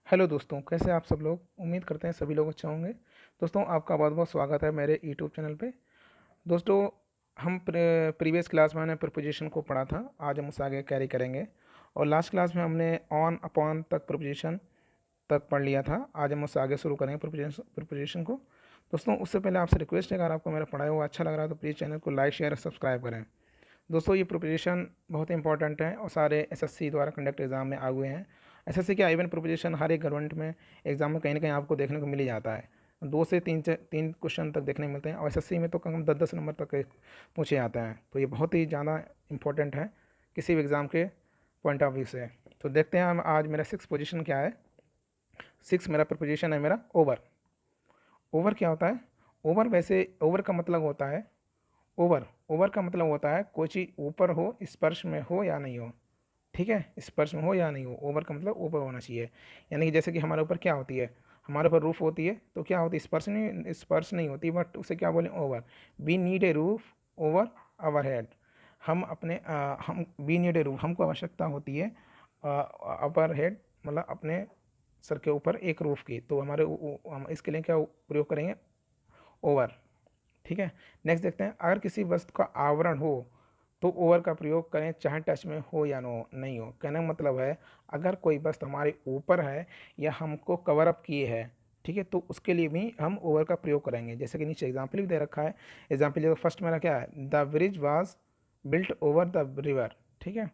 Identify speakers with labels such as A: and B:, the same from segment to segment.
A: Hello दोस्तों, कैसे आप सब लोग। उम्मीद करते हैं सभी लोग अच्छे होंगे। दोस्तों, आपका बहुत बहुत स्वागत है मेरे यूट्यूब चैनल पे। दोस्तों, हम प्रीवियस क्लास में हमने प्रिपोजिशन को पढ़ा था। आज हम उसे आगे कैरी करेंगे। और लास्ट क्लास में हमने ऑन अपॉन तक प्रिपोजिशन तक पढ़ लिया था। आज हम उससे आगे शुरू करेंगे प्रिपोजिशन को। दोस्तों, उससे पहले आपसे रिक्वेस्ट है, अगर आपको मेरा पढ़ाया हुआ अच्छा लग रहा है तो प्लीज़ चैनल को लाइक शेयर और सब्सक्राइब करें। दोस्तों, ये प्रिपरेशन बहुत इंपॉर्टेंट है और सारे एसएससी द्वारा कंडक्ट एग्ज़ाम में आए हुए हैं। एसएससी क्या, इवन प्रिपरेशन हर एक गवर्नमेंट में एग्ज़ाम में कहीं ना कहीं आपको देखने को मिल ही जाता है। 2 से 3 क्वेश्चन तक देखने को मिलते हैं और एसएससी में तो कम 10-10 नंबर तक पूछे जाते हैं। तो ये बहुत ही ज़्यादा इंपॉर्टेंट है किसी भी एग्ज़ाम के पॉइंट ऑफ व्यू से। तो देखते हैं हम आज मेरा 6 पोजीशन क्या है। 6 मेरा प्रिपोजिशन है मेरा ओवर। ओवर क्या होता है? ओवर, वैसे ओवर का मतलब होता है, ओवर ओवर का मतलब होता है कोई चीज़ ऊपर हो, स्पर्श में हो या नहीं हो। ठीक है, स्पर्श में हो या नहीं हो, ओवर का मतलब ऊपर होना चाहिए। यानी कि जैसे कि हमारे ऊपर क्या होती है, हमारे ऊपर रूफ होती है तो क्या होती है, स्पर्श नहीं होती, बट उसे क्या बोलें, over. We need a roof over our head. हम वी नीड ए रूफ, हमको आवश्यकता होती है अपर हेड, मतलब अपने सर के ऊपर एक रूफ की। तो हम इसके लिए क्या प्रयोग करेंगे, ओवर। ठीक है। नेक्स्ट देखते हैं, अगर किसी वस्तु का आवरण हो तो ओवर का प्रयोग करें, चाहे टच में हो या नो नहीं हो। कहने का मतलब है, अगर कोई वस्तु हमारे ऊपर है या हमको कवर अप किए है, ठीक है, तो उसके लिए भी हम ओवर का प्रयोग करेंगे। जैसे कि नीचे एग्जाम्पल भी दे रखा है। एग्जाम्पल जैसे फर्स्ट मेरा क्या है, the bridge was built over the river. ठीक है,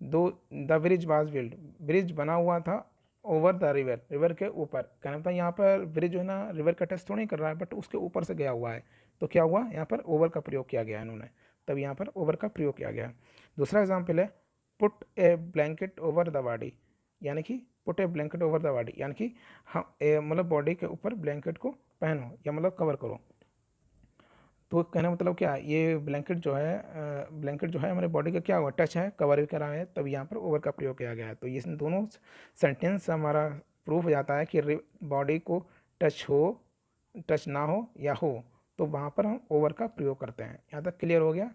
A: दो the bridge was built, bridge बना हुआ था ओवर द रिवर, रिवर के ऊपर। कहना मतलब यहाँ पर ब्रिज जो है ना, रिवर का टच थोड़ी कर रहा है, बट उसके ऊपर से गया हुआ है। तो क्या हुआ, यहाँ पर ओवर का प्रयोग किया गया इन्होंने, तब यहाँ पर ओवर का प्रयोग किया गया। दूसरा एग्जाम्पल है, put A blanket over the body. यानी कि put A blanket over the body, यानी कि हम मतलब बॉडी के ऊपर ब्लैंकेट को पहनो या मतलब कवर करो। तो कहने का मतलब क्या है, ये ब्लैंकेट जो है हमारे बॉडी का क्या हुआ, टच है, कवर करा है, तब यहाँ पर ओवर का प्रयोग किया गया है। तो ये दोनों सेंटेंस हमारा प्रूफ हो जाता है कि बॉडी को टच हो, टच ना हो या हो, तो वहाँ पर हम ओवर का प्रयोग करते हैं। यहाँ तक क्लियर हो गया?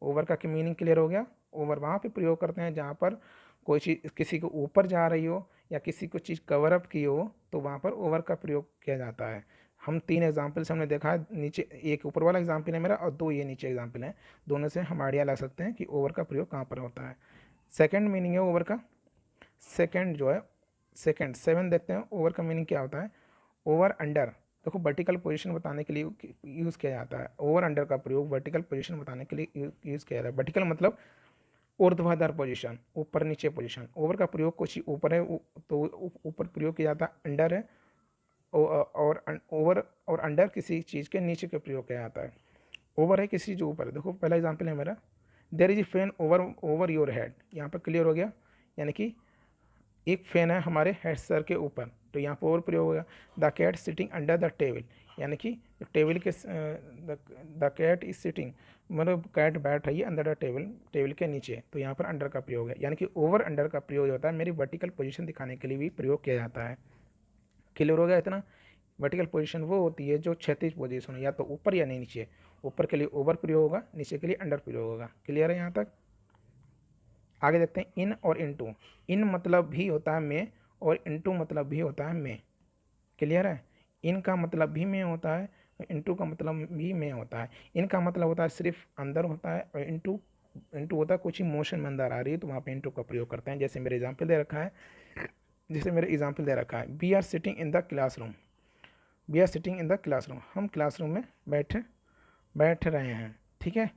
A: ओवर का मीनिंग क्लियर हो गया। ओवर वहाँ पे प्रयोग करते हैं जहाँ पर कोई चीज़ किसी के ऊपर जा रही हो या किसी को चीज़ कवर अप की हो, तो वहाँ पर ओवर का प्रयोग किया जाता है। हम 3 एग्जाम्पल्स हमने देखा है। नीचे एक ऊपर वाला एग्जाम्पल है मेरा और 2 ये नीचे एग्जाम्पल हैं। दोनों से हम आइडिया ला सकते हैं कि ओवर का प्रयोग कहाँ पर होता है। सेकेंड मीनिंग है ओवर का, सेकेंड जो है, सेकेंड 7 देखते हैं। ओवर का मीनिंग क्या होता है, ओवर अंडर। देखो, वर्टिकल पोजीशन बताने के लिए यूज़ किया जाता है। ओवर अंडर का प्रयोग वर्टिकल पोजीशन बताने के लिए यूज़ किया जाता है। वर्टिकल मतलब ऊर्ध्वाधर पोजीशन, ऊपर नीचे पोजीशन। ओवर का प्रयोग कुछ ऊपर है तो ऊपर प्रयोग किया जाता है, अंडर है और ओवर और अंडर किसी चीज़ के नीचे के प्रयोग किया जाता है। ओवर है किसी चीज़ ऊपर। देखो, पहला एग्जाम्पल है मेरा, there is a fan over over your head. यहाँ पर क्लियर हो गया, यानी कि एक फैन है हमारे हेड सर के ऊपर, तो यहाँ पर ओवर प्रयोग हो गया। The cat sitting under the table, यानी कि टेबल के द कैट इज सिटिंग, मतलब कैट बैठ रही है अंडर द टेबल, टेबल के नीचे, तो यहाँ पर अंडर का प्रयोग है। यानी कि ओवर अंडर का प्रयोग होता है मेरी वर्टिकल पोजीशन दिखाने के लिए भी प्रयोग किया जाता है। क्लियर हो गया इतना? वर्टिकल पोजीशन वो होती है जो क्षैतिज पोजीशन है, या तो ऊपर या नहीं नीचे। ऊपर के लिए ओवर प्रयोग होगा, नीचे के लिए अंडर प्रयोग होगा। क्लियर है यहाँ तक? आगे देखते हैं, इन और इनटू। इन मतलब भी होता है में और इनटू मतलब भी होता है में। क्लियर है? इन का मतलब भी में होता है, इनटू का मतलब भी में होता है। इन का मतलब होता है सिर्फ अंदर होता है, और इनटू इनटू होता है कुछ ही मोशन में अंदर आ रही है, तो वहाँ पे इनटू का प्रयोग करते हैं। जैसे मेरे एग्जाम्पल दे रखा है, we are sitting in the classroom. We are sitting in the classroom, हम क्लासरूम में बैठ रहे हैं। ठीक है,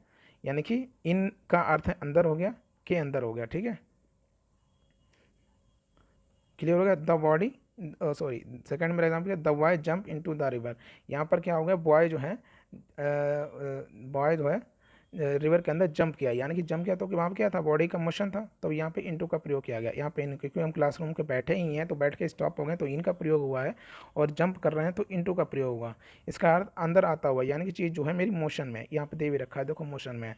A: यानी कि इन का अर्थ है अंदर हो गया, के अंदर हो गया। ठीक है, क्लियर हो गया? द बॉडी, सॉरी, सेकंड मेरा एग्जाम्पल है, the boy jump into the river. यहाँ पर क्या हो गया, बॉय जो है रिवर के अंदर जंप किया, यानी कि जंप किया तो वहाँ पे क्या था, बॉडी का मोशन था, तो यहाँ पे इनटू का प्रयोग किया गया। यहाँ पे क्योंकि हम क्लासरूम के बैठे ही हैं, तो बैठ के स्टॉप हो गए तो इन का प्रयोग हुआ है, और जंप कर रहे हैं तो इनटू का प्रयोग हुआ। इसका अर्थ अंदर आता हुआ, यानी कि चीज़ जो है मेरी मोशन में, यहाँ पे दे भी रखा है, देखो मोशन में है।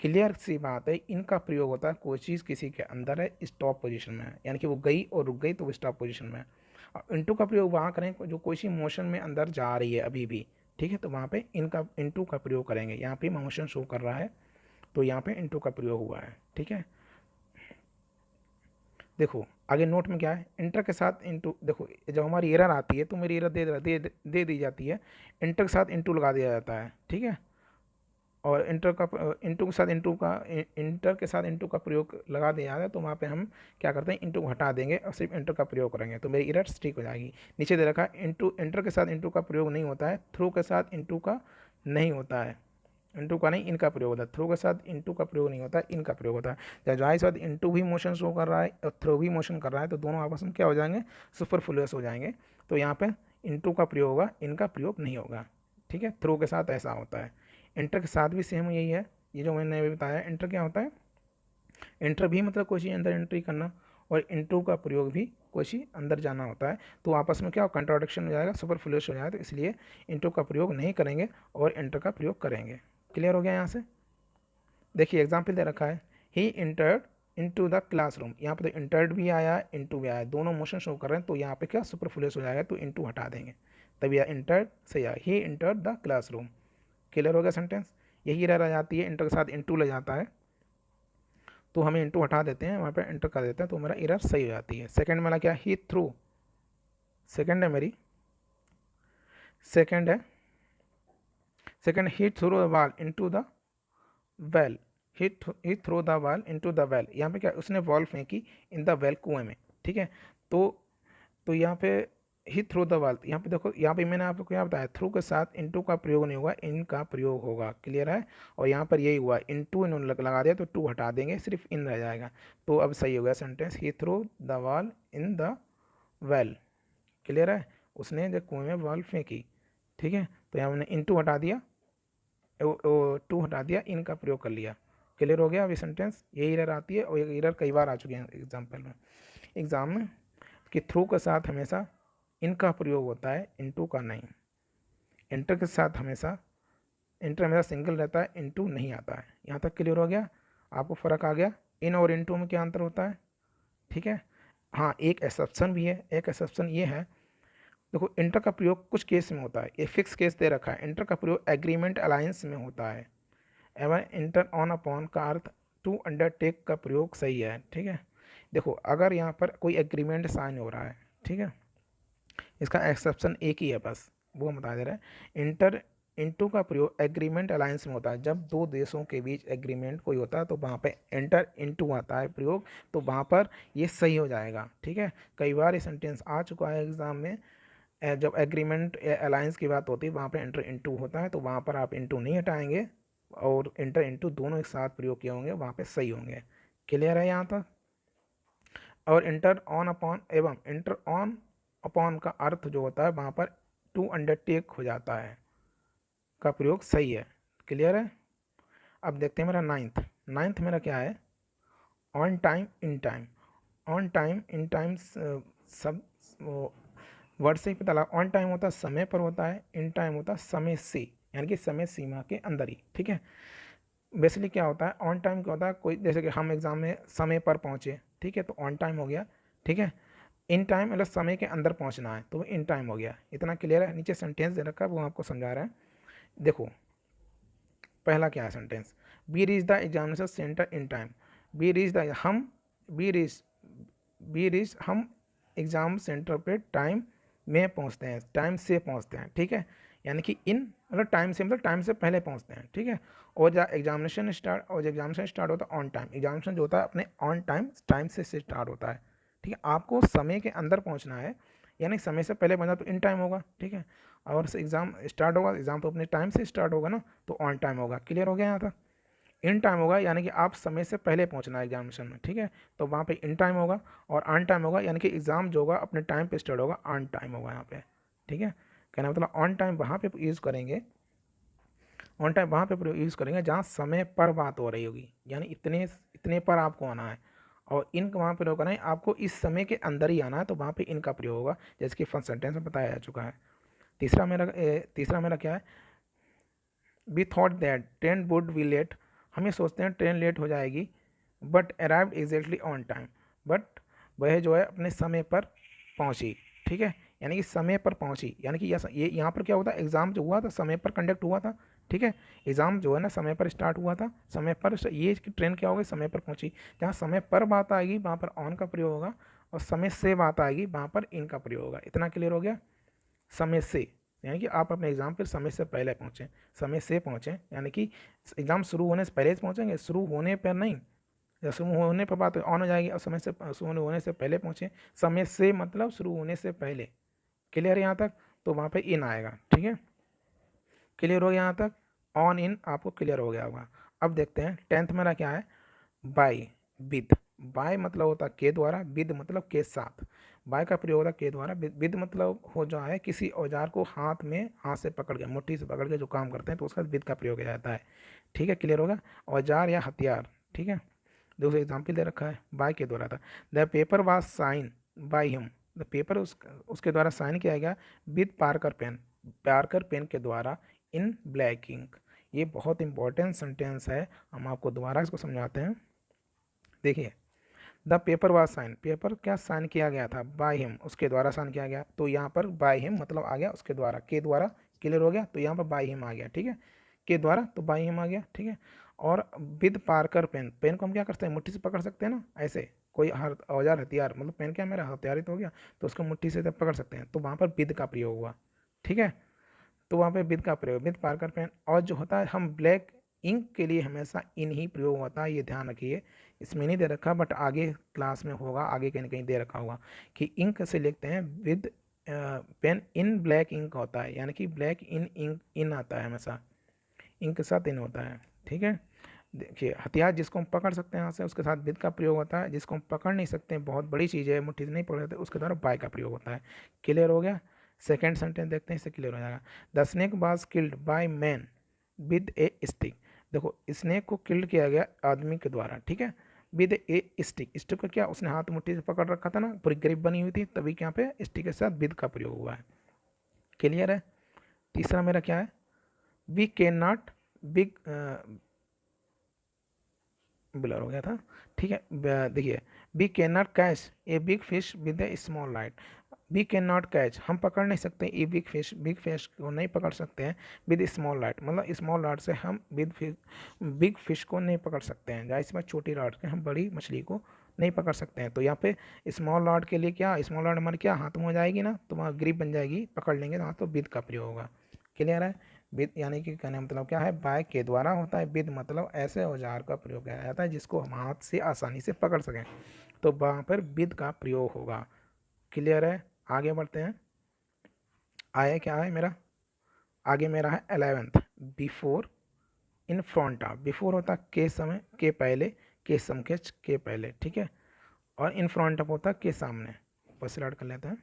A: क्लियर सी बात है, इनका प्रयोग होता है कोई चीज़ किसी के अंदर है, स्टॉप पोजीशन में है, यानी कि वो गई और रुक गई तो वो स्टॉप पोजीशन में है। और इंटू का प्रयोग वहाँ करें जो कोई सी मोशन में अंदर जा रही है अभी भी। ठीक है, तो वहाँ पे इनका इंटू का प्रयोग करेंगे। यहाँ पे मोशन शो कर रहा है, तो यहाँ पे इंटू का प्रयोग हुआ है। ठीक है, देखो आगे नोट में क्या है, इंटर के साथ इंटू, देखो जब हमारी एरर आती है तो मेरी एरर दे दी जाती है, इंटर के साथ इंटू लगा दिया जाता है, ठीक है। और इंटर का इंटू के साथ इंटर के साथ इंटू का प्रयोग लगा दिया जाता है, तो वहाँ पे हम क्या करते हैं, इंटू हटा देंगे और सिर्फ इंटर का प्रयोग करेंगे, तो मेरी एरर ठीक हो जाएगी। नीचे दे रखा है इंटर के साथ इंटू का प्रयोग नहीं होता है, थ्रू के साथ इंटू का नहीं होता है, इंटू का नहीं इनका प्रयोग होता है, थ्रू के साथ इंटू का प्रयोग नहीं होता है, इनका प्रयोग होता है। जब जाहिर सी बात इंटू भी मोशन शो कर रहा है और थ्रू भी मोशन कर रहा है, तो दोनों आपस में क्या हो जाएंगे, सुपरफ्लुअस हो जाएंगे। तो यहाँ पे इंटू का प्रयोग होगा, इनका प्रयोग नहीं होगा, ठीक है। थ्रू के साथ ऐसा होता है, इंटर के साथ भी सेम यही है, ये जो मैंने अभी बताया। इंटर क्या होता है, इंटर भी मतलब कोई चीज़ अंदर एंट्री करना, और इंटू का प्रयोग भी कोई चीज़ अंदर जाना होता है, तो आपस में क्या कंट्राडिक्शन हो जाएगा, सुपरफ्लुअस हो जाएगा, तो इसलिए इंटू का प्रयोग नहीं करेंगे और इंटर का प्रयोग करेंगे। क्लियर हो गया यहाँ से। देखिए एग्जाम्पल दे रखा है, ही इंटर्ड इनटू द क्लासरूम, यहाँ पे तो इंटर्ड भी आया इंटू भी आया, दोनों मोशन शो कर रहे हैं, तो यहाँ पे क्या सुपरफ्लुअस हो जाएगा, तो इंटू हटा देंगे, तभी यह इंटर्ड सही आया, ही इंटर्ड द क्लासरूम। क्लियर हो गया सेंटेंस। यही एरर आ जाती है, इंटर के साथ इंटू लग जाता है, तो हमें इंटू हटा देते हैं, वहाँ पे इंटर कर देते हैं, तो मेरा एरर सही हो जाती है। सेकंड मेरा क्या, ही थ्रू, सेकंड है मेरी, सेकंड है, second he threw the ball into the well, he throw the ball into the well, यहाँ पे क्या उसने बॉल फेंकी इन द वेल, कुएं में, ठीक है। तो यहाँ पे ही थ्रो द बॉल, यहाँ पे देखो, यहाँ पे मैंने आपको क्या बताया, थ्रू के साथ इनटू का प्रयोग नहीं होगा, इनका प्रयोग होगा। क्लियर है। और यहाँ पर यही हुआ, इनटू इन्होंने लगा दिया, तो टू हटा देंगे, सिर्फ इन रह जाएगा, तो अब सही हो गया sentence, he throw the ball in the well. Clear है, उसने जब कुएं में बॉल फेंकी, ठीक है, तो यहाँ मैंने इनटू हटा दिया, टू हटा दिया, इनका प्रयोग कर लिया। क्लियर हो गया। अभी सेंटेंस यही एरर आती है, और ये एरर कई बार आ चुके हैं एग्जाम में कि थ्रू के साथ हमेशा इनका प्रयोग होता है, इनटू का नहीं। इंटर के साथ हमेशा इंटर हमेशा सिंगल रहता है, इनटू नहीं आता है। यहाँ तक क्लियर हो गया, आपको फ़र्क आ गया इन और इनटू में क्या अंतर होता है, ठीक है। हाँ एक एक्सेप्शन भी है, एक एक्सेप्शन ये है, देखो इंटर का प्रयोग कुछ केस में होता है, ये फिक्स केस दे रखा है, इंटर का प्रयोग एग्रीमेंट अलायंस में होता है, एवं इंटर ऑन अपॉन का अर्थ टू अंडरटेक का प्रयोग सही है, ठीक है। देखो अगर यहाँ पर कोई एग्रीमेंट साइन हो रहा है, ठीक है, इसका एक्सेप्शन एक ही है बस, वो हम बता दे रहे हैं। इंटर इंटू का प्रयोग एग्रीमेंट अलायंस में होता है, जब दो देशों के बीच एग्रीमेंट कोई होता है तो वहाँ पे इंटर इंटू आता है प्रयोग, तो वहाँ पर ये सही हो जाएगा, ठीक है। कई बार ये सेंटेंस आ चुका है एग्जाम में, जब एग्रीमेंट अलायंस की बात होती है वहाँ पे इंटर इंटू होता है, तो वहाँ पर आप इंटू नहीं हटाएंगे, और इंटर इंटू दोनों एक साथ प्रयोग किए होंगे, वहाँ पे सही होंगे। क्लियर है यहाँ तक। और इंटर ऑन अपॉन एवं इंटर ऑन अपॉन का अर्थ जो होता है वहाँ पर टू अंडरटेक हो जाता है, का प्रयोग सही है। क्लियर है। अब देखते हैं मेरा नाइन्थ मेरा क्या है, on time in time. On time in time सब वर्ड से ही पता लगा, ऑन टाइम होता है समय पर होता है, इन टाइम होता है समय से, यानी कि समय सीमा के अंदर ही, ठीक है। बेसिकली क्या होता है, ऑन टाइम क्या होता है, कोई जैसे कि हम एग्ज़ाम में समय पर पहुँचे, ठीक है, तो ऑन टाइम हो गया, ठीक है। इन टाइम मतलब समय के अंदर पहुँचना है, तो वो इन टाइम हो गया। इतना क्लियर है। नीचे सेंटेंस दे रखा है, वो आपको समझा रहा है। देखो पहला क्या है sentence, be reach the examination centre in time, be reach the हम बी रीच हम एग्ज़ाम सेंटर पे टाइम में पहुंचते हैं, टाइम से पहुंचते हैं, ठीक है। यानी कि इन मतलब टाइम से मतलब टाइम से पहले पहुंचते हैं, ठीक है। और जब एग्जामिनेशन स्टार्ट होता है ऑन टाइम, एग्जामिनेशन जो होता है अपने ऑन टाइम से स्टार्ट होता है, ठीक है। आपको समय के अंदर पहुंचना है, यानी समय से पहले बना तो इन टाइम होगा, ठीक है। और एग्ज़ाम स्टार्ट होगा, एग्ज़ाम तो अपने टाइम से स्टार्ट होगा ना, तो ऑन टाइम होगा। क्लियर हो गया यहाँ तक। इन टाइम होगा यानी कि आप समय से पहले पहुंचना है एग्जामिनेशन में, ठीक है, तो वहाँ पे इन टाइम होगा। और ऑन टाइम होगा यानी कि एग्ज़ाम जो होगा अपने टाइम पे स्टार्ट होगा, ऑन टाइम होगा यहाँ पे, ठीक है। कहना मतलब ऑन टाइम वहाँ पे यूज़ करेंगे, ऑन टाइम वहाँ पे यूज़ करेंगे जहाँ समय पर बात हो रही होगी, यानी इतने इतने पर आपको आना है। और इन वहाँ पर करना है आपको, इस समय के अंदर ही आना है, तो वहाँ पे इनका प्रयोग होगा, जैसे कि फर्स्ट सेंटेंस में बताया जा चुका है। तीसरा मेरा क्या है, we thought that train would be late, हमें सोचते हैं ट्रेन लेट हो जाएगी, but arrived exactly on time, but वह जो है अपने समय पर पहुंची, ठीक है। यानी कि समय पर पहुंची, यानी कि ये यहाँ पर क्या होता है, एग्ज़ाम जो हुआ था समय पर कंडक्ट हुआ था, ठीक है। एग्ज़ाम जो है ना समय पर स्टार्ट हुआ था, समय पर ये कि ट्रेन क्या होगी, समय पर पहुंची। जहाँ समय पर बात आएगी वहाँ पर ऑन का प्रयोग होगा, और समय से बात आएगी वहाँ पर इन का प्रयोग होगा। इतना क्लियर हो गया। समय से यानी कि आप अपने एग्ज़ाम पर समय से पहले पहुँचें, समय से पहुँचें यानी कि एग्ज़ाम शुरू होने से पहले पहुँचेंगे, शुरू होने पर नहीं। या शुरू होने पर बात ऑन हो जाएगी, और समय से शुरू होने से पहले पहुँचें। समय से मतलब शुरू होने से पहले। क्लियर है यहाँ तक? तो वहाँ पे इन आएगा। ठीक है, क्लियर हो गया यहाँ तक? ऑन इन आपको क्लियर हो गया होगा। अब देखते हैं 10th मेरा क्या है, बाय विद। बाय मतलब होता है के द्वारा, विद मतलब के साथ। बाय का प्रयोग होता है के द्वारा, विद मतलब हो जाए किसी औजार को हाथ में, हाथ से पकड़ के, मुट्ठी से पकड़ के जो काम करते हैं तो उसका विद का प्रयोग किया जाता है। ठीक है, क्लियर होगा? औजार या हथियार। ठीक है, दूसरा एग्जाम्पल दे रखा है, बाय के द्वारा था। The paper was sign by him. The paper उसके द्वारा साइन किया गया with Parker pen, Parker pen के द्वारा, इन ब्लैक इंक। ये बहुत इंपॉर्टेंट सेंटेंस है, हम आपको दोबारा इसको समझाते हैं। देखिए, the paper was sign, paper क्या साइन किया गया था, बाय हिम उसके द्वारा साइन किया गया। तो यहाँ पर बाय हिम मतलब आ गया उसके द्वारा, के द्वारा। क्लियर हो गया? तो यहाँ पर बाय हिम आ गया। ठीक है, के द्वारा तो बाय हिम आ गया। ठीक है, और विद पार्कर पेन, पेन को हम क्या करते हैं, मुट्ठी से पकड़ सकते हैं ना, ऐसे कोई औजार हथियार, मतलब पेन क्या मेरा हथियार ही तो हो गया, तो उसको मुट्ठी से जब पकड़ सकते हैं, तो वहाँ पर विद का प्रयोग हुआ। ठीक है, तो वहाँ पे विद का प्रयोग, विद पार्कर पेन। और जो होता है, हम ब्लैक इंक के लिए हमेशा इन ही प्रयोग होता है, ये ध्यान रखिए। इसमें नहीं दे रखा, बट आगे क्लास में होगा, आगे कहीं कहीं दे रखा होगा कि इंक से लिखते हैं with pen in black ink होता है, यानी कि ब्लैक इन इंक इन आता है हमेशा, इंक के साथ इन होता है। ठीक है, देखिए, हथियार जिसको हम पकड़ सकते हैं यहाँ से, उसके साथ विद का प्रयोग होता है। जिसको हम पकड़ नहीं सकते हैं, बहुत बड़ी चीज़ है, मुट्ठी से नहीं पकड़ सकते, उसके द्वारा बाय का प्रयोग होता है। क्लियर हो गया? सेकेंड सेंटेंस देखते हैं, इससे क्लियर हो जाएगा। The snake was killed by man with A stick. देखो, स्नेक को किल्ड किया गया आदमी के द्वारा। ठीक है, विद ए स्टिक। स्टिक को क्या उसने हाथ मुट्ठी से पकड़ रखा था ना, पूरी ग्रिप बनी हुई थी, तभी यहाँ पे स्टिक के साथ विद का प्रयोग हुआ है। क्लियर है? तीसरा मेरा क्या है, we can not big, blur हो गया था। ठीक है, देखिए, we can not catch a big fish with a small light. We can not catch, हम पकड़ नहीं सकते a big fish, big fish को नहीं पकड़ सकते हैं विद स्मॉल लाइट, मतलब स्मॉल लाइट से हम बिग फिश को नहीं पकड़ सकते हैं। जहाँ इसमें छोटी लाइट से हम बड़ी मछली को नहीं पकड़ सकते हैं। तो यहाँ पे स्मॉल लाइट के लिए क्या, स्मॉल लाइट हमारे क्या हाथ में हो जाएगी ना, तो वहाँ ग्रिप बन जाएगी, पकड़ लेंगे, तो वहाँ तो विद का प्रयोग होगा। क्लियर है? विद यानी कि कहने का मतलब क्या है, बाय के द्वारा होता है, विद मतलब ऐसे औजार का प्रयोग किया जाता है जिसको हम हाथ से आसानी से पकड़ सकें, तो वहाँ पर विद का प्रयोग होगा। क्लियर है? आगे बढ़ते हैं। आया क्या है मेरा, आगे मेरा है 11th, before in front of. Before होता है के समय, के पहले, के समकक्ष, के पहले। ठीक है, और इन फ्रंट ऑफ होता है के सामने। ऊपर से स्टार्ट कर लेते हैं।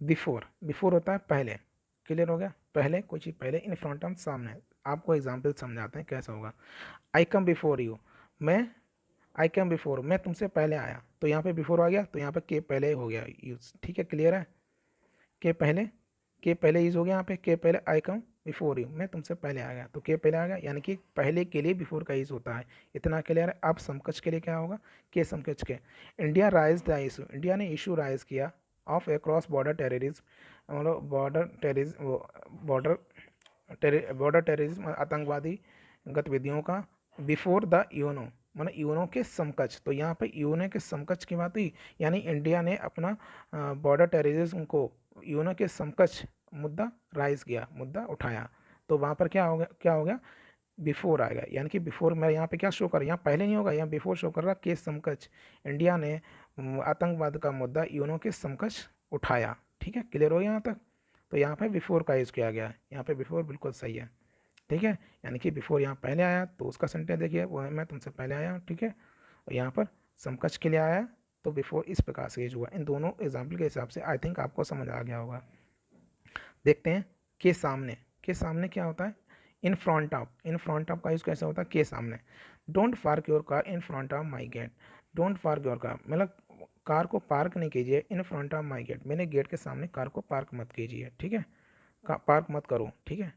A: बिफोर, बिफोर होता है पहले। क्लियर हो गया? पहले, कोई चीज़ पहले, इन फ्रंट ऑफ सामने। आपको एग्जाम्पल समझाते हैं कैसा होगा। आई कम बिफोर यू, मैं, आई कम बिफोर मैं तुमसे पहले आया, तो यहाँ पे बिफोर आ गया, तो यहाँ पे के पहले हो गया यूज। ठीक है, क्लियर है? के पहले, के पहले यूज हो गया यहाँ पे, के पहले, आई कम बिफोर यू मैं तुमसे पहले आ गया, तो के पहले आ गया, यानी कि पहले के लिए बिफोर का यूज होता है। इतना क्लियर है? अब समकक्ष के लिए क्या होगा, के समकक्ष के। India rise the issue, India ने इशू राइज किया of A cross border terrorism, मतलब बॉर्डर टेररिज्म आतंकवादी गतिविधियों का, बिफोर द यूनो मतलब यूनो के समकक्ष। तो यहाँ पे यूनो के समकक्ष की बात हुई, यानी इंडिया ने अपना बॉर्डर टेररिज्म को यूनो के समकक्ष मुद्दा राइज किया, मुद्दा उठाया। तो वहाँ पर क्या हो गया, क्या हो गया, बिफोर आएगा, यानी कि बिफोर मैं यहाँ पे क्या शो कर रहा है, यहाँ पहले नहीं होगा, यहाँ बिफोर शो कर रहा है, के समकक्ष। इंडिया ने आतंकवाद का मुद्दा यूनो के समकक्ष उठाया। ठीक है, क्लियर हो गया यहाँ तक? तो यहाँ पे बिफोर का यूज़ किया गया है, यहाँ पे बिफोर बिल्कुल सही है। ठीक है, यानी कि बिफोर यहाँ पहले आया, तो उसका सेंटेंस देखिए, वो है मैं तुमसे पहले आया हूँ। ठीक है, और यहाँ पर समकक्ष के लिए आया, तो बिफोर इस प्रकार से यूज हुआ। इन दोनों एग्जाम्पल के हिसाब से आई थिंक आपको समझ आ गया होगा। देखते हैं के सामने, के सामने क्या होता है, in front of, in front of का यूज़ कैसे होता है, के सामने। Don't park your car in front of my gate, don't park your car मतलब कार को पार्क नहीं कीजिए in front of my gate, मेरे गेट के सामने कार को पार्क मत कीजिए। ठीक है, पार्क मत करो। ठीक है,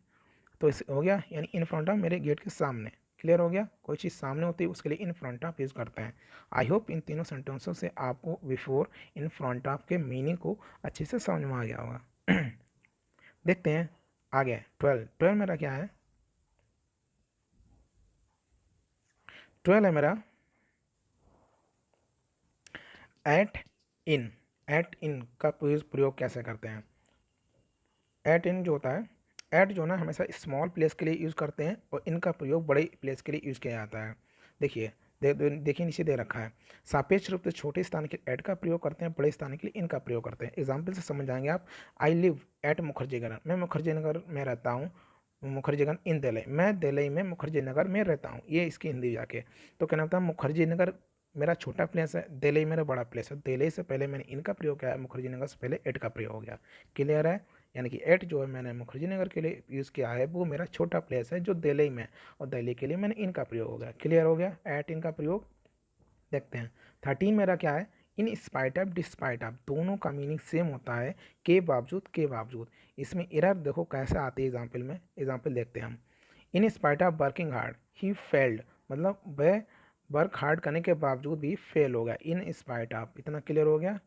A: तो इस हो गया, यानी इन फ्रंट ऑफ मेरे गेट के सामने। क्लियर हो गया? कोई चीज़ सामने होती है उसके लिए इन फ्रंट ऑफ यूज़ करते हैं। आई होप इन तीनों सेंटेंसों से आपको बिफोर इन फ्रंट ऑफ के मीनिंग को अच्छे से समझ में आ गया होगा। देखते हैं आगे। 12 मेरा क्या है, 12 है मेरा एट इन का प्रयोग कैसे करते हैं। एट इन जो होता है, एट जो ना हमेशा स्मॉल प्लेस के लिए यूज़ करते हैं और इनका प्रयोग बड़े प्लेस के लिए यूज़ किया जाता है। देखिए देखिए नीचे दे रखा है, सापेक्ष रूप से छोटे स्थान के एट का प्रयोग करते हैं, बड़े स्थान के लिए इनका प्रयोग करते हैं। एग्जाम्पल से समझ जाएंगे आप। I live at Mukherjee Nagar, मैं मुखर्जी नगर में रहता हूँ। मुखर्जी नगर इन दिल्ली, मैं दिल्ली में मुखर्जी नगर में रहता हूँ, ये इसकी हिंदी जाके। तो कहना होता है मुखर्जी नगर मेरा छोटा प्लेस है, दिल्ली मेरा बड़ा प्लेस है। दिल्ली से पहले मैंने इनका प्रयोग किया है, मुखर्जी नगर से पहले एट का प्रयोग हो गया। क्लियर है। यानी कि एट जो है मैंने मुखर्जी नगर के लिए यूज़ किया है, वो मेरा छोटा प्लेस है जो दिल्ली में, और दिल्ली के लिए मैंने इनका प्रयोग हो गया। क्लियर हो गया एट इनका प्रयोग। देखते हैं 13 मेरा क्या है, in spite of despite of, दोनों का मीनिंग सेम होता है, के बावजूद के बावजूद। इसमें एरर देखो कैसे आती है एग्जाम्पल में, एग्जाम्पल देखते हैं हम। In spite of working hard he failed, मतलब वह वर्क हार्ड करने के बावजूद भी फेल हो गया। इन स्पाइट ऑफ, इतना क्लियर हो गया।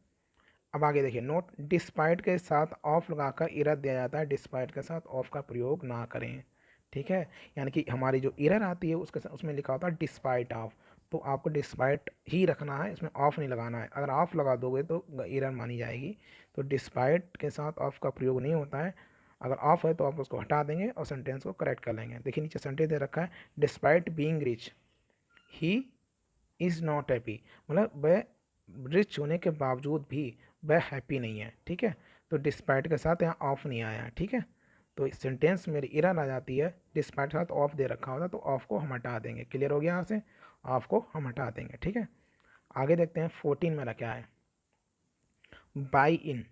A: अब आगे देखिए, नोट डिस्पाइट के साथ ऑफ लगाकर एरर दिया जाता है, डिस्पाइट के साथ ऑफ का प्रयोग ना करें। ठीक है, यानी कि हमारी जो एरर आती है उसके साथ उसमें लिखा होता है डिस्पाइट ऑफ, तो आपको डिस्पाइट ही रखना है, इसमें ऑफ नहीं लगाना है। अगर ऑफ लगा दोगे तो एरर मानी जाएगी। तो डिस्पाइट के साथ ऑफ का प्रयोग नहीं होता है। अगर ऑफ है तो आप उसको हटा देंगे और सेंटेंस को करेक्ट कर लेंगे। देखिए नीचे सेंटेंस दे रखा है, despite being rich he is not happy, मतलब वह रिच होने के बावजूद भी वह हैप्पी नहीं है। ठीक है, तो डिस्पाइट के साथ यहाँ ऑफ नहीं आया है। ठीक है, तो इस सेंटेंस मेरी एरर आ जाती है, डिस्पाइट के साथ ऑफ दे रखा होता तो ऑफ को हम हटा देंगे। क्लियर हो गया यहाँ से, ऑफ को हम हटा देंगे। ठीक है, आगे देखते हैं 14 मेरा क्या है, बाई इन।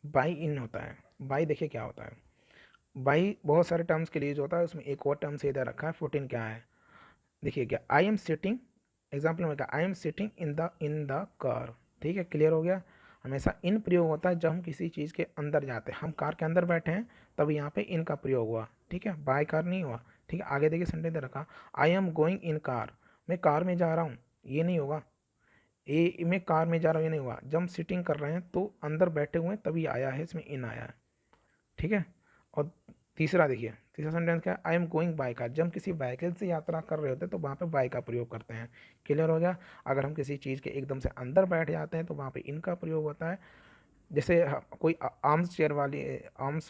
A: बाई इन होता है, बाई देखिए क्या होता है, बाई बहुत सारे टर्म्स के लिए यूज होता है, उसमें एक और टर्म से इधर रखा है। 14 क्या है, देखिए क्या, आई एम सिटिंग, एग्जाम्पल में क्या, I am sitting in the car. ठीक है, क्लियर हो गया। हमेशा इन प्रयोग होता है जब हम किसी चीज़ के अंदर जाते हैं, हम कार के अंदर बैठे हैं तब यहाँ पे इन का प्रयोग हुआ। ठीक है, बाय कार नहीं हुआ। ठीक है, आगे देखिए सेंटेंस दे रखा, I am going in car, मैं कार में जा रहा हूँ, ये नहीं होगा। ए मैं कार में जा रहा हूँ ये नहीं हुआ। जब हम सिटिंग कर रहे हैं तो अंदर बैठे हुए हैं तभी आया है, इसमें इन आया है। ठीक है, और तीसरा देखिए, तीसरा सेंटेंस क्या है, I am going by car, जब हम किसी व्हीकल से यात्रा कर रहे होते हैं तो वहाँ पे बाई का प्रयोग करते हैं। क्लियर हो गया। अगर हम किसी चीज़ के एकदम से अंदर बैठ जाते हैं तो वहाँ पे इनका प्रयोग होता है। जैसे कोई आर्म्स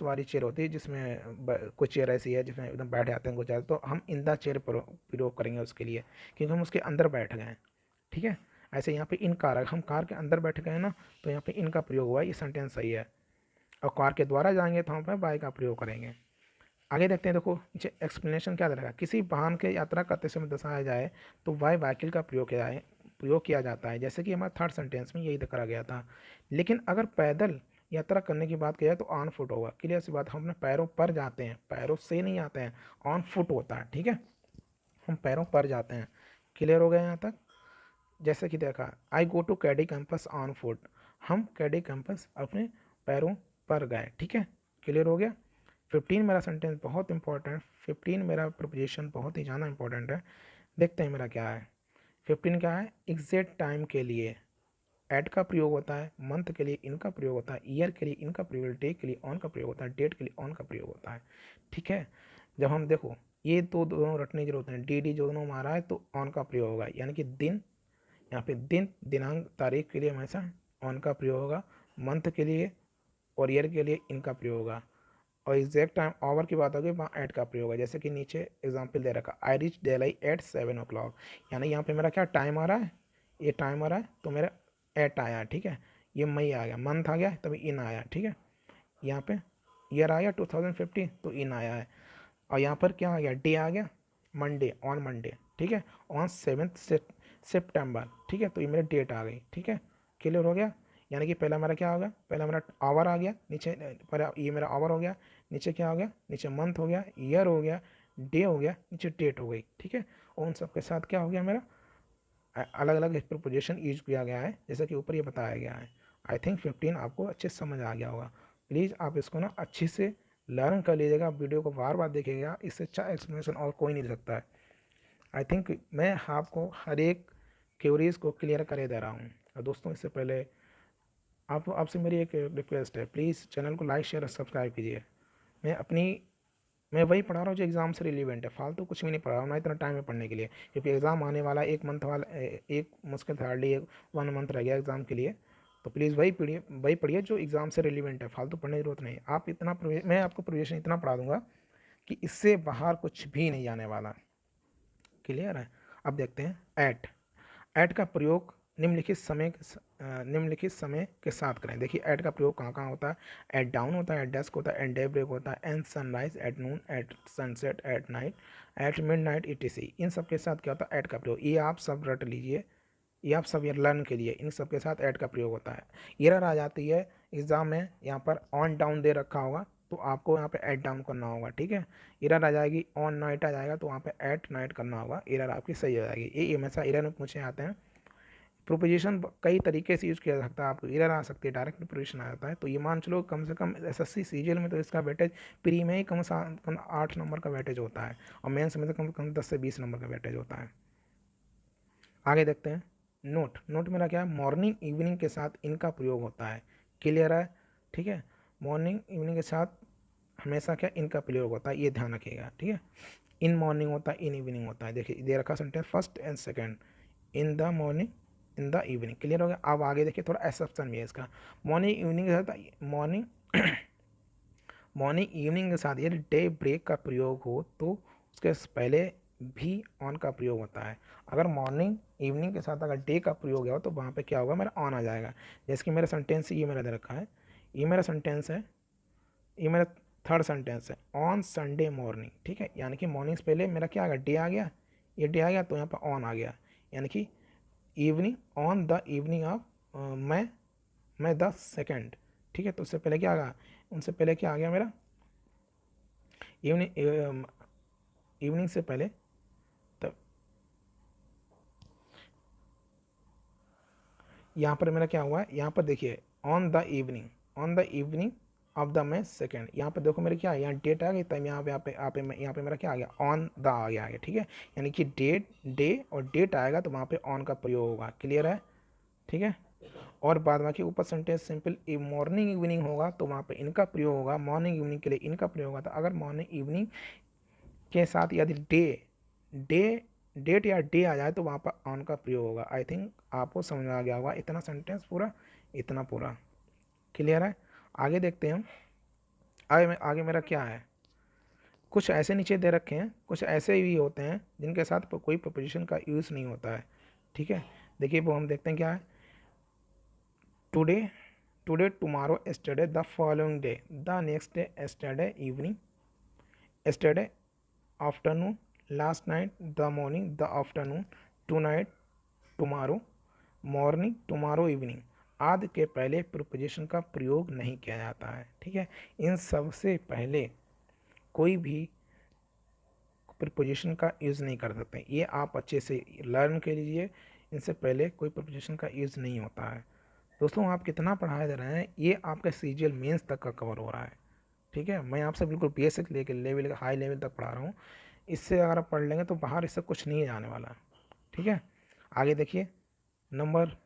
A: वाली चेयर होती है जिसमें कुछ चेयर ऐसी है जिसमें एकदम बैठ जाते हैं कुछ ज़्यादा, तो हम इन द चेयर प्रयोग करेंगे उसके लिए, क्योंकि हम उसके अंदर बैठ गए हैं। ठीक है, ऐसे यहाँ पे इन कार, हम कार के अंदर बैठ गए ना तो यहाँ पे इनका प्रयोग हुआ है, ये सेंटेंस सही है। और कार के द्वारा जाएंगे तो हम पे बाई का प्रयोग करेंगे। आगे देखते हैं, देखो नीचे एक्सप्लेनेशन क्या दे रखा है, किसी वाहन के यात्रा करते समय दर्शाया जाए तो वाई व्हीकल का प्रयोग किया जाता है, जैसे कि हमारे थर्ड सेंटेंस में यही करा गया था। लेकिन अगर पैदल यात्रा करने की बात की जाए तो ऑन फुट होगा। क्लियर सी बात, हम अपने पैरों पर जाते हैं, पैरों से नहीं आते हैं, ऑन फुट होता है। ठीक है, हम पैरों पर जाते हैं। क्लियर हो गया यहाँ तक। जैसे कि देखा, I go to KD campus on foot, हम कैडी कैंपस अपने पैरों पर गए। ठीक है, क्लियर हो गया। 15 मेरा सेंटेंस बहुत इंपॉर्टेंट, 15 मेरा प्रपोजिशन बहुत ही ज़्यादा इंपॉर्टेंट है। देखते हैं मेरा क्या है। 15 क्या है, एग्जैक्ट टाइम के लिए एट का प्रयोग होता है, मंथ के लिए इनका प्रयोग होता है, ईयर के लिए इनका प्रयोग, डे के लिए ऑन का प्रयोग होता है, डेट के लिए ऑन का प्रयोग होता है। ठीक है, जब हम देखो ये तो दोनों रटने की जरूरत है, डी डी जो दोनों हमारा है तो ऑन का प्रयोग होगा, यानी कि दिन, यहाँ पे दिन दिनांक तारीख के लिए हमेशा ऑन का प्रयोग होगा, मंथ के लिए और ईयर के लिए इनका प्रयोग होगा, और एग्जैक्ट टाइम आवर की बात होगी वहाँ एट का प्रयोग है। जैसे कि नीचे एग्जांपल दे रखा, आई रिच दिल्ली एट 7 o'clock, यानी यहाँ पे मेरा क्या टाइम आ रहा है, ये टाइम आ रहा है तो मेरा एट आया। ठीक है, ये मई आ गया, मंथ आ गया तभी इन आया। ठीक है, यहाँ पे ईयर आ गया 2015 तो इन आया है, और यहाँ पर क्या आ गया, डे आ गया, मंडे, ऑन मंडे। ठीक है, ऑन 7 सितंबर। ठीक है, तो ये मेरी डेट आ गई। ठीक है, क्लियर हो गया। यानी कि पहला मेरा क्या होगा, पहला मेरा आवर आ गया, नीचे पर ये मेरा आवर हो गया, नीचे क्या हो गया, नीचे मंथ हो गया, ईयर हो गया, डे हो गया, नीचे डेट हो गई। ठीक है, और उन सब के साथ क्या हो गया मेरा, अलग अलग प्रिपोजिशन यूज किया गया है जैसा कि ऊपर ये बताया गया है। आई थिंक 15 आपको अच्छे से समझ आ गया होगा। प्लीज़ आप इसको ना अच्छे से लर्न कर लीजिएगा, वीडियो को बार बार देखिएगा, इससे अच्छा एक्सप्लेनेशन और कोई नहीं दे सकता है। आई थिंक मैं आपको हर एक क्वेरीज को क्लियर करे दे रहा हूँ। और दोस्तों इससे पहले आपसे मेरी एक रिक्वेस्ट है, प्लीज़ चैनल को लाइक शेयर और सब्सक्राइब कीजिए। मैं वही पढ़ा रहा हूँ जो एग्ज़ाम से रिलेवेंट है, फालतू कुछ भी नहीं पढ़ा रहा हूँ, ना इतना टाइम है पढ़ने के लिए, क्योंकि एग्ज़ाम आने वाला है, एक मंथ वाला, एक मुश्किल था, हार्डली 1 मंथ रह गया एग्ज़ाम के लिए। तो प्लीज़ वही पढ़िए जो एग्ज़ाम से रिलेवेंट है, फालतू पढ़ने की ज़रूरत नहीं। मैं आपको प्रिपरेशन इतना पढ़ा दूंगा कि इससे बाहर कुछ भी नहीं आने वाला। क्लियर है? अब देखते हैं ऐट का प्रयोग निम्नलिखित समय के साथ करें। देखिए ऐट का प्रयोग कहाँ कहाँ होता है। एट डाउन होता है, एट डस्क होता है, एट डे ब्रेक होता है, and sunrise, at noon, at sunset, at night, at midnight, etc। इन सब के साथ क्या होता है ऐट का प्रयोग। ये आप सब रट लीजिए, ये आप सब ये लर्न के लिए इन सब के साथ ऐट का प्रयोग होता है। एरर आ जाती है एग्ज़ाम में, यहाँ पर ऑन डाउन दे रखा होगा तो आपको यहाँ पे ऐड डाउन करना होगा। ठीक है, एरर आ जाएगी ऑन नाइट आ जाएगा तो वहाँ पे ऐट नाइट करना होगा, एरर आपकी सही हो जाएगी। ये हमेशा एरर में पूछे आते हैं। प्रोपोजिशन कई तरीके से यूज़ किया जा सकता है, आपको एरर आ सकती है, डायरेक्ट प्रोपोजिशन आ जाता है। तो ये मान चलो कम से कम एसएससी सीजीएल में तो इसका वेटेज प्री में ही कम से कम 8 नंबर का वेटेज होता है, और मेंस में तो कम से कम 10 से 20 नंबर का वेटेज होता है। आगे देखते हैं नोट मेरा क्या है, मॉर्निंग इवनिंग के साथ इनका प्रयोग होता है। क्लियर है? ठीक है, मॉर्निंग इवनिंग के साथ हमेशा क्या इनका प्रयोग होता है, ये ध्यान रखिएगा। ठीक है, इन मॉर्निंग होता है, इन इवनिंग होता है। देखिए दे रखा sentence first and second, in the morning, in the evening. Clear हो गया? अब आगे देखिए थोड़ा एक्सेप्शन भी है इसका। मॉर्निंग इवनिंग के साथ मॉर्निंग इवनिंग के साथ यदि डे ब्रेक का प्रयोग हो तो उसके पहले भी ऑन का प्रयोग होता है। अगर मॉर्निंग इवनिंग के साथ अगर डे का प्रयोग हो तो वहाँ पे क्या होगा, मेरा ऑन आ जाएगा। जैसे कि मेरा सेंटेंस ये मेरा दे रखा है, ये मेरा सेंटेंस है, ये मेरा थर्ड सेंटेंस है, ऑन संडे मॉर्निंग। ठीक है, यानी कि मॉर्निंग से पहले मेरा क्या आ गया, डे आ गया, ये डे आ गया तो यहाँ पर ऑन आ गया, यानी कि evening, on the evening of मैं द सेकेंड। ठीक है, तो उससे पहले क्या आ गया, उनसे पहले क्या आ गया मेरा, इवनिंग, इवनिंग से पहले तब यहाँ पर मेरा क्या हुआ है, यहाँ पर देखिए on the evening of the मैं सेकेंड। यहाँ पर देखो मेरे क्या है, यहाँ डेट आ गई, तब यहाँ पे मेरा क्या आ गया, ऑन द आ गया। ठीक है, यानी कि डेट, डे और डेट आएगा तो वहाँ पे ऑन का प्रयोग होगा। क्लियर है? ठीक है, और बाद बाकी ऊपर सेंटेंस सिंपल मॉर्निंग इवनिंग होगा तो वहाँ पे इनका प्रयोग होगा, मॉर्निंग इवनिंग के लिए इनका प्रयोग होगा। तो अगर मॉर्निंग इवनिंग के साथ यदि डे डेट या डे आ जाए तो वहाँ पर ऑन का प्रयोग होगा। आई थिंक आपको समझ में आ गया होगा इतना सेंटेंस पूरा, इतना पूरा। क्लियर है? आगे देखते हैं हम। आगे मेरा क्या है, कुछ ऐसे नीचे दे रखे हैं, कुछ ऐसे भी होते हैं जिनके साथ कोई प्रपोजिशन का यूज़ नहीं होता है। ठीक है, देखिए वो हम देखते हैं क्या है। Today, tomorrow, yesterday, the following day, the next day, yesterday evening, yesterday afternoon, last night, the morning, the afternoon, tonight, tomorrow morning, tomorrow evening आदि के पहले प्रीपोजिशन का प्रयोग नहीं किया जाता है। ठीक है, इन सब से पहले कोई भी प्रीपोजिशन का यूज़ नहीं कर सकते, ये आप अच्छे से लर्न कर लीजिए। इनसे पहले कोई प्रीपोजिशन का यूज़ नहीं होता है। दोस्तों आप कितना पढ़ाए जा रहे हैं, ये आपका सीजीएल मेंस तक का कवर हो रहा है। ठीक है, मैं आपसे बिल्कुल बेसिक लेके लेवल, हाई लेवल तक पढ़ा रहा हूँ। इससे अगर आप पढ़ लेंगे तो बाहर इससे कुछ नहीं जाने वाला। ठीक है, आगे देखिए नंबर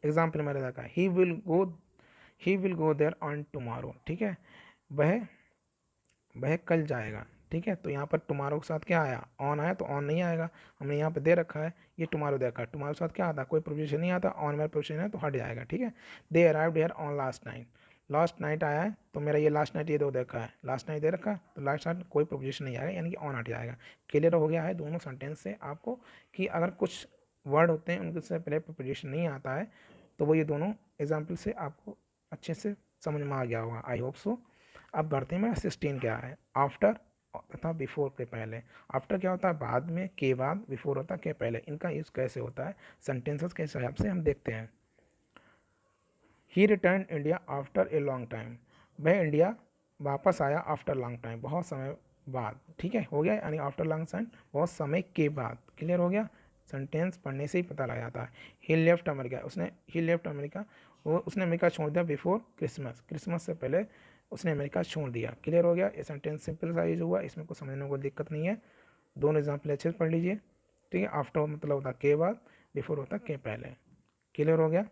A: एग्जाम्पल मेरे देखा, he will go there on tomorrow. ठीक है, वह वह कल जाएगा। ठीक है, तो यहाँ पर टुमारो के साथ क्या आया, ऑन आया, तो ऑन नहीं आएगा, हमने यहाँ पे दे रखा है ये टुमारो देखा, टुमारो के साथ क्या आता, कोई प्रोविजन नहीं आता, ऑन मेरा प्रोविजन है तो हट जाएगा। ठीक है, they arrived here on last night, last night आया है तो मेरा ये लास्ट नाइट ये दो देखा है, लास्ट नाइट दे रखा तो लास्ट नाइट कोई प्रोविजन नहीं आएगा, यानी कि ऑन हट जाएगा। क्लियर हो गया है दोनों सेंटेंस से आपको कि अगर कुछ वर्ड होते हैं उनके से पहले प्रोपोजिशन नहीं आता है तो वो ये दोनों एग्जाम्पल से आपको अच्छे से समझ में आ गया होगा, आई होप सो। अब बढ़ते हैं, मेरा 16 क्या है, आफ्टर तथा बिफोर के पहले। आफ्टर क्या होता है, बाद में, के बाद, बिफोर होता है के पहले। इनका यूज़ कैसे होता है सेंटेंसेस के हिसाब से हम देखते हैं। He returned India after a long time, वह इंडिया वापस आया आफ्टर लॉन्ग टाइम, बहुत समय बाद। ठीक है, हो गया, यानी आफ्टर लॉन्ग टाइम बहुत समय के बाद। क्लियर हो गया, सेंटेंस पढ़ने से ही पता लग जाता है। ही लेफ्ट अमेरिका, ही लेफ्ट अमेरिका, उसने अमेरिका छोड़ दिया बिफोर क्रिसमस, क्रिसमस से पहले उसने अमेरिका छोड़ दिया। क्लियर हो गया, ये सेंटेंस सिंपल सा यूज हुआ, इसमें कुछ समझने में कोई दिक्कत नहीं है। दोनों एग्जाम्पल अच्छे से पढ़ लीजिए। ठीक है, आफ्टर मतलब होता है के बाद, बिफोर होता है के पहले। क्लियर हो गया।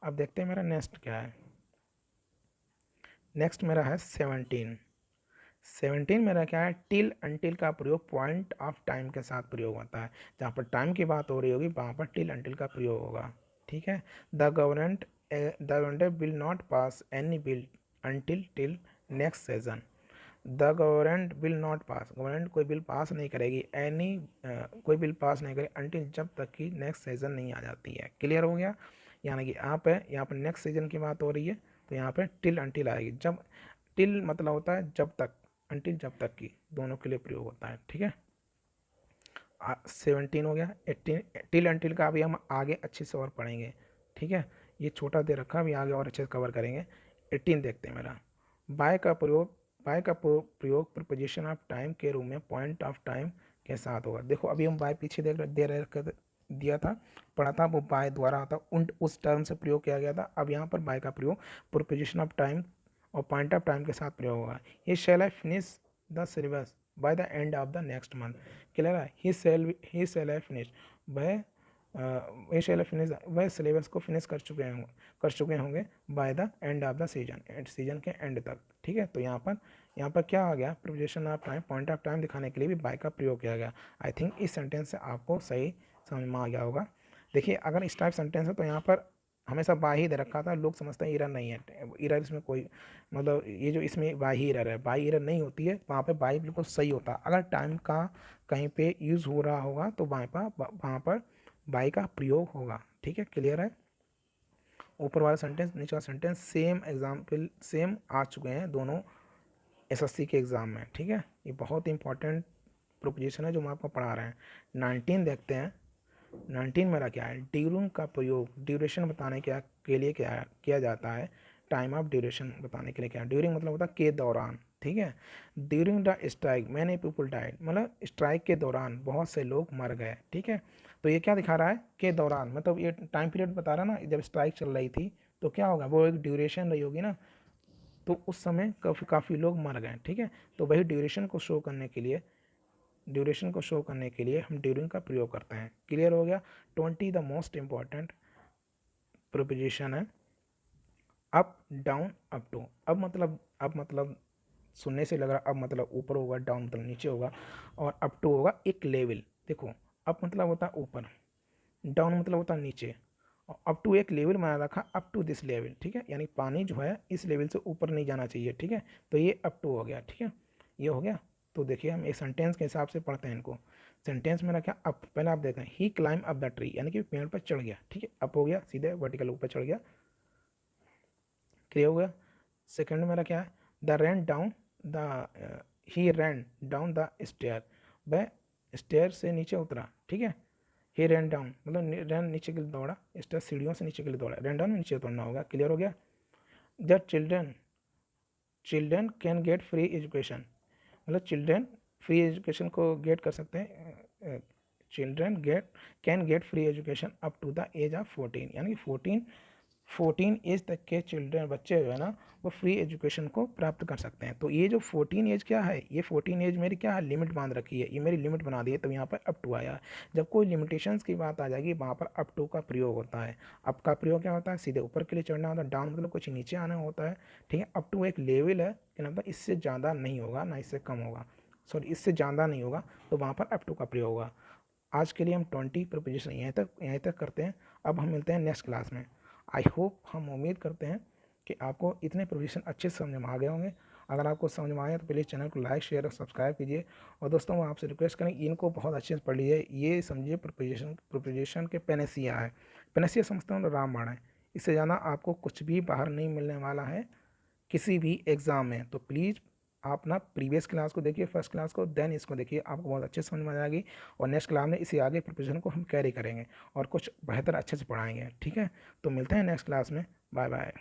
A: अब देखते हैं मेरा नेक्स्ट क्या है। नेक्स्ट मेरा है 17। 17 मेरा क्या है, टिल अंटिल का प्रयोग पॉइंट ऑफ टाइम के साथ प्रयोग होता है। जहाँ पर टाइम की बात हो रही होगी वहाँ पर टिल अंटिल का प्रयोग होगा। ठीक है। The government will not pass any bill until till next session. The government will not pass, government कोई बिल पास नहीं करेगी, कोई बिल पास नहीं करेगी अंटिल जब तक कि नेक्स्ट सीजन नहीं आ जाती है। क्लियर हो गया। यानी कि यहाँ पर नेक्स्ट सीजन की बात हो रही है तो यहाँ पे टिल अंटिल आएगी। जब टिल मतलब होता है जब तक, अंटिल जब तक की, दोनों के लिए प्रयोग होता है। ठीक है। 17 हो गया। 18 टिल अंटिल का अभी हम आगे अच्छे से और पढ़ेंगे। ठीक है। ये छोटा दे रखा, अभी आगे और अच्छे से कवर करेंगे। 18 देखते हैं मेरा। बाय का प्रयोग, प्रयोग प्रपोजिशन ऑफ टाइम के रूप में पॉइंट ऑफ टाइम के साथ होगा। देखो अभी हम बाय पीछे दिया था, पढ़ा था, वो बाय द्वारा आता उस टर्म से प्रयोग किया गया था। अब यहाँ पर बाय का प्रयोग प्रपोजिशन ऑफ टाइम और पॉइंट ऑफ टाइम के साथ प्रयोग होगा। ये shall I finish the syllabus by the end of the next month. Clear है। ही शैल आई फिनिश, वह शैल फिनिश, वह सिलेबस को फिनिश कर चुके होंगे by the end of the season, season के एंड तक। ठीक है। तो यहाँ पर क्या आ गया, proposition of time, point of time दिखाने के लिए भी बाय का प्रयोग किया गया। आई थिंक इस सेंटेंस से आपको सही समझ में आ गया होगा। देखिए अगर इस टाइप सेंटेंस है तो यहाँ पर हमेशा बाय ही दे रखा था, लोग समझते हैं इरर नहीं है। इरर इसमें कोई मतलब, ये जो इसमें बाय ही इरर है, बाय इरर नहीं होती है। वहाँ पे बाय बिल्कुल सही होता है। अगर टाइम का कहीं पे यूज़ हो रहा होगा तो वहाँ पर बाय का प्रयोग होगा। ठीक है। क्लियर है। ऊपर वाला सेंटेंस नीचे वाला सेंटेंस सेम एग्जाम्पल सेम आ चुके हैं दोनों एसएससी के एग्ज़ाम में। ठीक है। ये बहुत इंपॉर्टेंट प्रोपोजिशन है जो हम आपको पढ़ा रहे हैं। 19 देखते हैं। 19 मेरा क्या है, ड्यूरिंग का प्रयोग ड्यूरेशन बताने के लिए क्या किया जाता है, टाइम ऑफ ड्यूरेशन बताने के लिए क्या, ड्यूरिंग मतलब होता है के दौरान। ठीक है। During the strike many people died, मतलब स्ट्राइक के दौरान बहुत से लोग मर गए। ठीक है। तो ये क्या दिखा रहा है, के दौरान, मतलब ये टाइम पीरियड बता रहा है ना, जब स्ट्राइक चल रही थी तो क्या होगा, वो एक ड्यूरेशन रही होगी ना, तो उस समय काफ़ी लोग मर गए। ठीक है। तो वही ड्यूरेशन को शो करने के लिए, हम ड्यूरिंग का प्रयोग करते हैं। क्लियर हो गया। 20 द मोस्ट इंपॉर्टेंट प्रोपोजिशन है अप डाउन अप टू। अब मतलब सुनने से लग रहा अब मतलब ऊपर होगा, डाउन मतलब नीचे होगा, और अप टू होगा एक लेवल। देखो अप मतलब होता है ऊपर, डाउन मतलब होता है नीचे, और अप टू एक लेवल बना रखा, अप टू दिस लेवल। ठीक है। यानी पानी जो है इस लेवल से ऊपर नहीं जाना चाहिए। ठीक है। तो ये अप टू हो गया। ठीक है। ये हो गया। तो देखिए हम एक सेंटेंस के हिसाब से पढ़ते हैं इनको। सेंटेंस में रखा अप, पहले आप देखें ही क्लाइम अप द ट्री, यानी कि पेड़ पर चढ़ गया। ठीक है। अप हो गया, सीधे वर्टिकल ऊपर चढ़ गया। क्लियर हो गया। सेकंड मेरा क्या है, the ran down the he ran down the stair, वह स्टेयर से नीचे उतरा। ठीक है। ही रैन डाउन मतलब रैन नीचे के लिए दौड़ा, स्टेयर सीढ़ियों से नीचे के लिए दौड़ा, रैन डाउन नीचे उतरना होगा। क्लियर हो गया। The children can get free education, मतलब चिल्ड्रन फ्री एजुकेशन को गेट कर सकते हैं। Children can get free education up to the age of 14, यानी कि 14 एज तक के चिल्ड्रन, बच्चे जो है ना, वो फ्री एजुकेशन को प्राप्त कर सकते हैं। तो ये जो 14 एज क्या है, ये 14 एज मेरी क्या है, लिमिट बांध रखी है, ये मेरी लिमिट बना दी है। तो यहाँ पर अप टू आया। जब कोई लिमिटेशंस की बात आ जाएगी वहाँ पर अप टू का प्रयोग होता है। अप का प्रयोग क्या होता है, सीधे ऊपर के लिए चढ़ना होता है, डाउन मतलब कुछ नीचे आना होता है। ठीक है। अप टू एक लेवल है कि मतलब इससे ज़्यादा नहीं होगा ना इससे कम होगा, सॉरी इससे ज़्यादा नहीं होगा, तो वहाँ पर अप टू का प्रयोग होगा। आज के लिए हम 20 प्रिपोजिशन यहीं तक करते हैं। अब हम मिलते हैं नेक्स्ट क्लास में। आई होप, हम उम्मीद करते हैं कि आपको इतने प्रोविज़न अच्छे से समझ में आ गए होंगे। अगर आपको समझ में आया तो प्लीज़ चैनल को लाइक शेयर और सब्सक्राइब कीजिए। और दोस्तों मैं आपसे रिक्वेस्ट करें इनको बहुत अच्छे से पढ़ लीजिए। ये समझिए प्रोपोजिशन के पेनेसिया है। पेनेसिया समझते हो रामबाण है। इससे ज़्यादा आपको कुछ भी बाहर नहीं मिलने वाला है किसी भी एग्ज़ाम में। तो प्लीज़ आप ना प्रीवियस क्लास को देखिए, फर्स्ट क्लास को, देन इसको देखिए, आपको बहुत अच्छे समझ में आ जाएगी। और नेक्स्ट क्लास में इसी आगे प्रिपरेशन को हम कैरी करेंगे और कुछ बेहतर अच्छे से पढ़ाएंगे। ठीक है। तो मिलते हैं नेक्स्ट क्लास में। Bye bye.